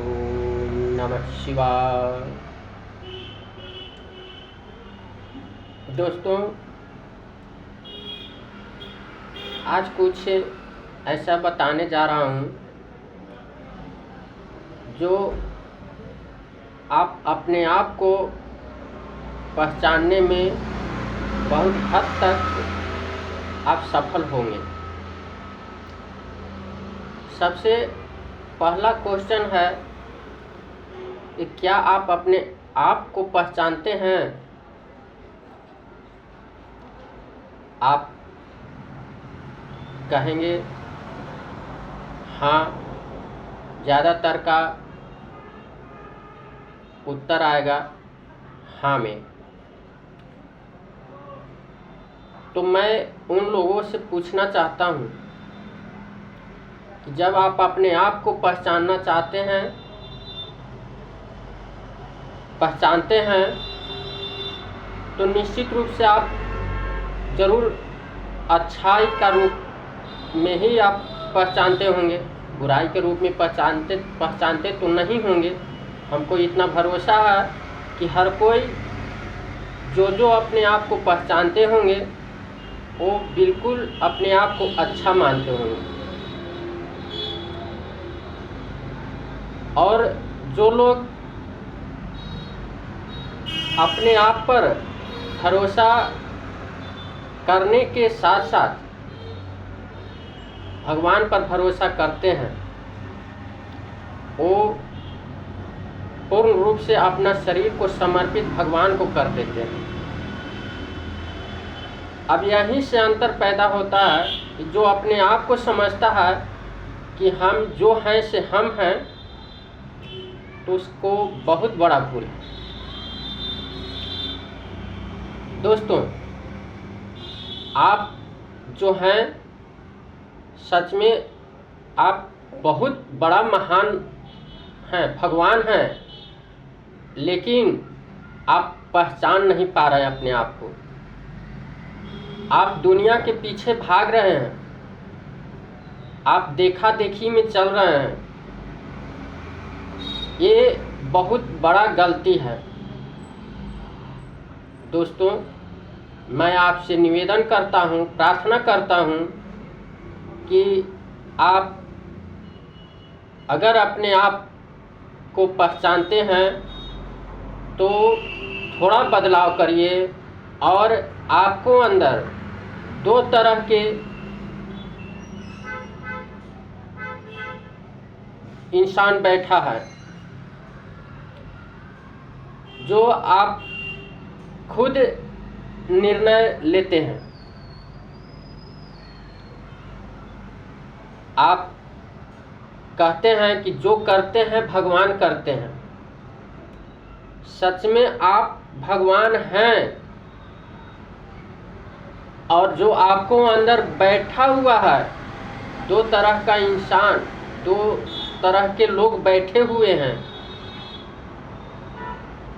ओम नमः शिवाय। दोस्तों, आज कुछ ऐसा बताने जा रहा हूँ जो आप अपने आप को पहचानने में बहुत हद तक आप सफल होंगे। सबसे पहला क्वेश्चन है कि क्या आप अपने आप को पहचानते हैं? आप कहेंगे हाँ, ज़्यादातर का उत्तर आएगा हाँ में। तो मैं उन लोगों से पूछना चाहता हूँ कि जब आप अपने आप को पहचानते हैं तो निश्चित रूप से आप ज़रूर अच्छाई का रूप में ही आप पहचानते होंगे, बुराई के रूप में पहचानते तो नहीं होंगे। हमको इतना भरोसा है कि हर कोई जो अपने आप को पहचानते होंगे वो बिल्कुल अपने आप को अच्छा मानते होंगे, और जो लोग अपने आप पर भरोसा करने के साथ साथ भगवान पर भरोसा करते हैं, वो पूर्ण रूप से अपना शरीर को समर्पित भगवान को कर देते हैं। अब यहीं से अंतर पैदा होता है कि जो अपने आप को समझता है कि हम जो हैं से हम हैं, तो उसको बहुत बड़ा भूल है। दोस्तों, आप जो हैं सच में आप बहुत बड़ा महान हैं, भगवान हैं, लेकिन आप पहचान नहीं पा रहे हैं अपने आप को। आप दुनिया के पीछे भाग रहे हैं, आप देखा देखी में चल रहे हैं। ये बहुत बड़ा गलती है। दोस्तों, मैं आपसे निवेदन करता हूँ, प्रार्थना करता हूँ कि आप अगर अपने आप को पहचानते हैं तो थोड़ा बदलाव करिए। और आपको अंदर दो तरह के इंसान बैठा है जो आप खुद निर्णय लेते हैं। आप कहते हैं कि जो करते हैं भगवान करते हैं। सच में आप भगवान हैं, और जो आपको अंदर बैठा हुआ है, दो तरह का इंसान, दो तरह के लोग बैठे हुए हैं,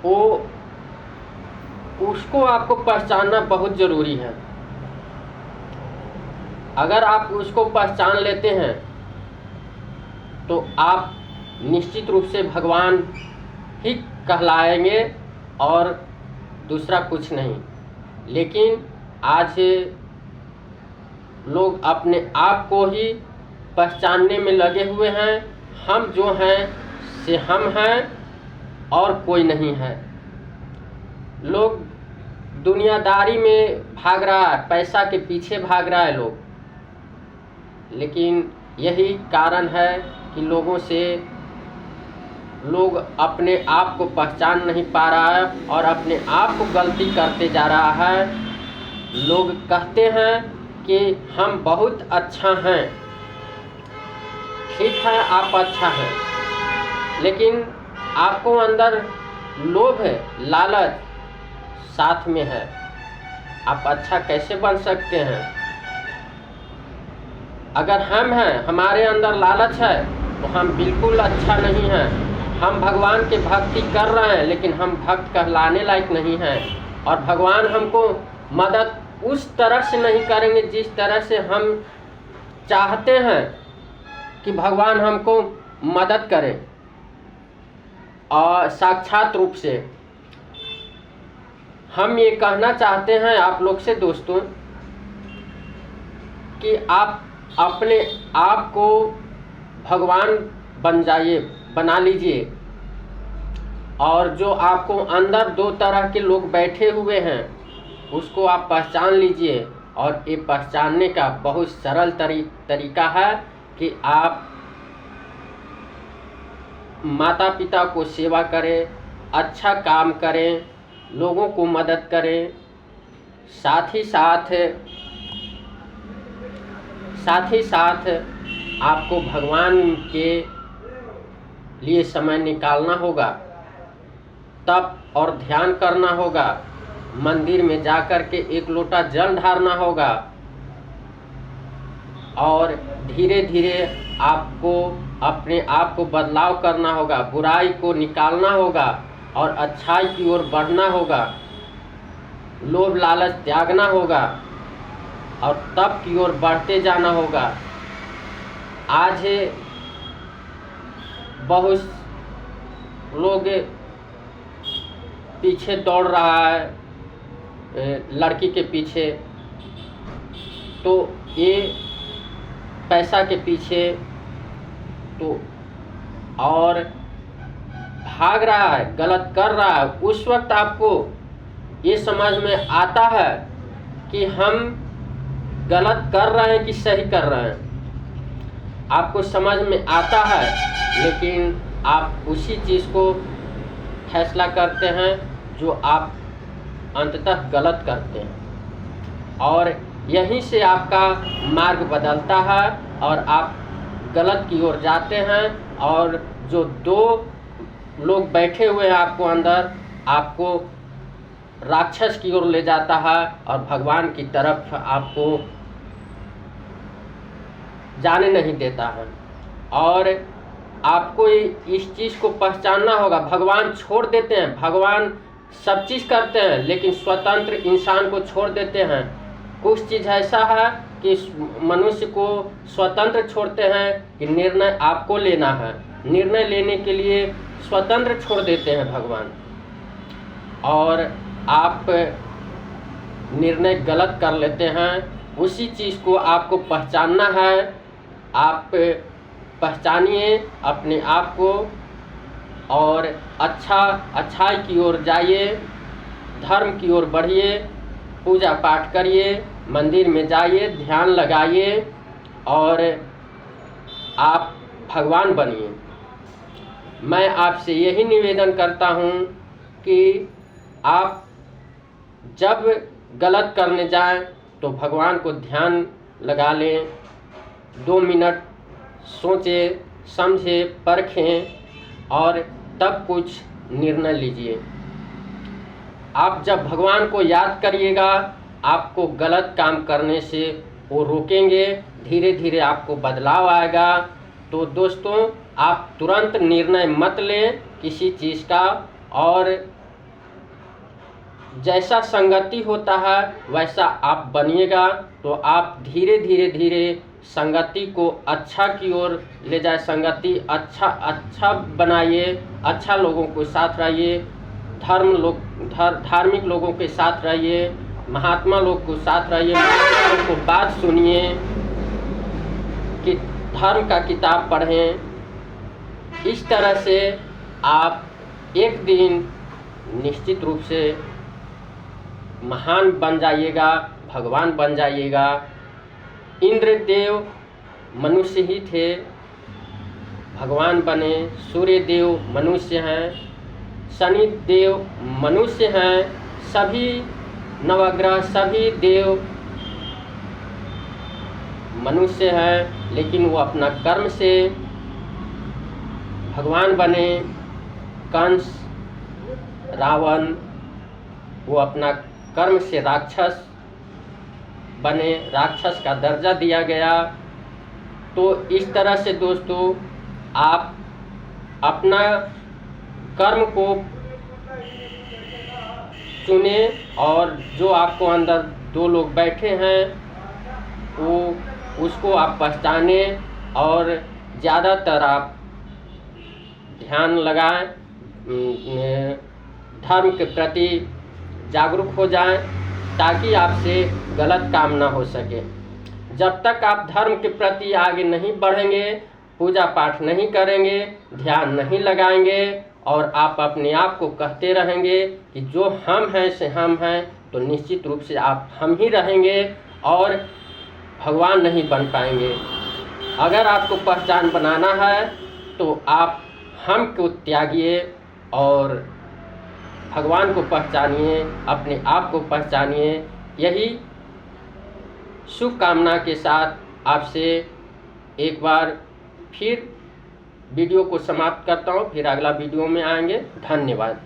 वो उसको आपको पहचानना बहुत ज़रूरी है। अगर आप उसको पहचान लेते हैं तो आप निश्चित रूप से भगवान ही कहलाएंगे और दूसरा कुछ नहीं। लेकिन आज लोग अपने आप को ही पहचानने में लगे हुए हैं। हम जो हैं से हम हैं और कोई नहीं है। लोग दुनियादारी में भाग रहा है, पैसा के पीछे भाग रहा है लोग। लेकिन यही कारण है कि लोग अपने आप को पहचान नहीं पा रहा है और अपने आप को गलती करते जा रहा है। लोग कहते हैं कि हम बहुत अच्छा हैं। ठीक है, आप अच्छा हैं, लेकिन आपको अंदर लोभ है, लालच साथ में है। आप अच्छा कैसे बन सकते हैं? अगर हम हैं, हमारे अंदर लालच है, तो हम बिल्कुल अच्छा नहीं हैं। हम भगवान की भक्ति कर रहे हैं, लेकिन हम भक्त कहलाने लायक नहीं हैं। और भगवान हमको मदद उस तरह से नहीं करेंगे जिस तरह से हम चाहते हैं कि भगवान हमको मदद करें। और साक्षात रूप से। हम ये कहना चाहते हैं आप लोग से दोस्तों कि आप अपने आप को भगवान बना लीजिए। और जो आपको अंदर दो तरह के लोग बैठे हुए हैं उसको आप पहचान लीजिए। और ये पहचानने का बहुत सरल तरीका है कि आप माता पिता को सेवा करें, अच्छा काम करें, लोगों को मदद करें, साथ ही साथ आपको भगवान के लिए समय निकालना होगा, तप और ध्यान करना होगा, मंदिर में जाकर के एक लोटा जल ढारना होगा और धीरे धीरे आपको अपने आप को बदलाव करना होगा, बुराई को निकालना होगा और अच्छाई की ओर बढ़ना होगा, लोभ लालच त्यागना होगा और तप की ओर बढ़ते जाना होगा। आज बहुत लोग पीछे दौड़ रहा है लड़की के पीछे, तो ये पैसा के पीछे तो और भाग रहा है, गलत कर रहा है। उस वक्त आपको ये समझ में आता है कि हम गलत कर रहे हैं कि सही कर रहे हैं, आपको समझ में आता है, लेकिन आप उसी चीज़ को फैसला करते हैं जो आप अंततः गलत करते हैं और यहीं से आपका मार्ग बदलता है और आप गलत की ओर जाते हैं। और जो दो लोग बैठे हुए हैं आपको अंदर, आपको राक्षस की ओर ले जाता है और भगवान की तरफ आपको जाने नहीं देता है। और आपको इस चीज़ को पहचानना होगा। भगवान छोड़ देते हैं, भगवान सब चीज़ करते हैं, लेकिन स्वतंत्र इंसान को छोड़ देते हैं। कुछ चीज़ ऐसा है कि मनुष्य को स्वतंत्र छोड़ते हैं कि निर्णय आपको लेना है, निर्णय लेने के लिए स्वतंत्र छोड़ देते हैं भगवान। और आप निर्णय गलत कर लेते हैं, उसी चीज़ को आपको पहचानना है। आप पहचानिए अपने आप को और अच्छाई की ओर जाइए, धर्म की ओर बढ़िए, पूजा पाठ करिए, मंदिर में जाइए, ध्यान लगाइए और आप भगवान बनिए। मैं आपसे यही निवेदन करता हूँ कि आप जब गलत करने जाएं तो भगवान को ध्यान लगा लें, 2 मिनट सोचें, समझें, परखें और तब कुछ निर्णय लीजिए। आप जब भगवान को याद करिएगा, आपको गलत काम करने से वो रोकेंगे, धीरे धीरे आपको बदलाव आएगा। तो दोस्तों, आप तुरंत निर्णय मत लें किसी चीज़ का, और जैसा संगति होता है वैसा आप बनिएगा तो आप धीरे संगति को अच्छा की ओर ले जाए। संगति अच्छा बनाइए, अच्छा लोगों के साथ रहिए, धार्मिक लोगों के साथ रहिए, महात्मा लोग के साथ रहिए, महात्मा लोग को बात सुनिए, कि धर्म का किताब पढ़ें। इस तरह से आप एक दिन निश्चित रूप से महान बन जाइएगा, भगवान बन जाइएगा। इंद्रदेव मनुष्य ही थे, भगवान बने। सूर्य देव मनुष्य हैं, शनि देव मनुष्य हैं, सभी नवग्रह सभी देव मनुष्य हैं, लेकिन वो अपना कर्म से भगवान बने। कंस, रावण, वो अपना कर्म से राक्षस बने, राक्षस का दर्जा दिया गया। तो इस तरह से दोस्तों, आप अपना कर्म को चुने और जो आपको अंदर 2 लोग बैठे हैं वो उसको आप पहचानें और ज़्यादातर आप ध्यान लगाएं, धर्म के प्रति जागरूक हो जाएं, ताकि आपसे गलत काम ना हो सके। जब तक आप धर्म के प्रति आगे नहीं बढ़ेंगे, पूजा पाठ नहीं करेंगे, ध्यान नहीं लगाएंगे और आप अपने आप को कहते रहेंगे कि जो हम हैं से हम हैं, तो निश्चित रूप से आप हम ही रहेंगे और भगवान नहीं बन पाएंगे। अगर आपको पहचान बनाना है तो आप हम को त्यागिए और भगवान को पहचानिए, अपने आप को पहचानिए। यही शुभकामना के साथ आपसे एक बार फिर वीडियो को समाप्त करता हूँ। फिर अगला वीडियो में आएंगे। धन्यवाद।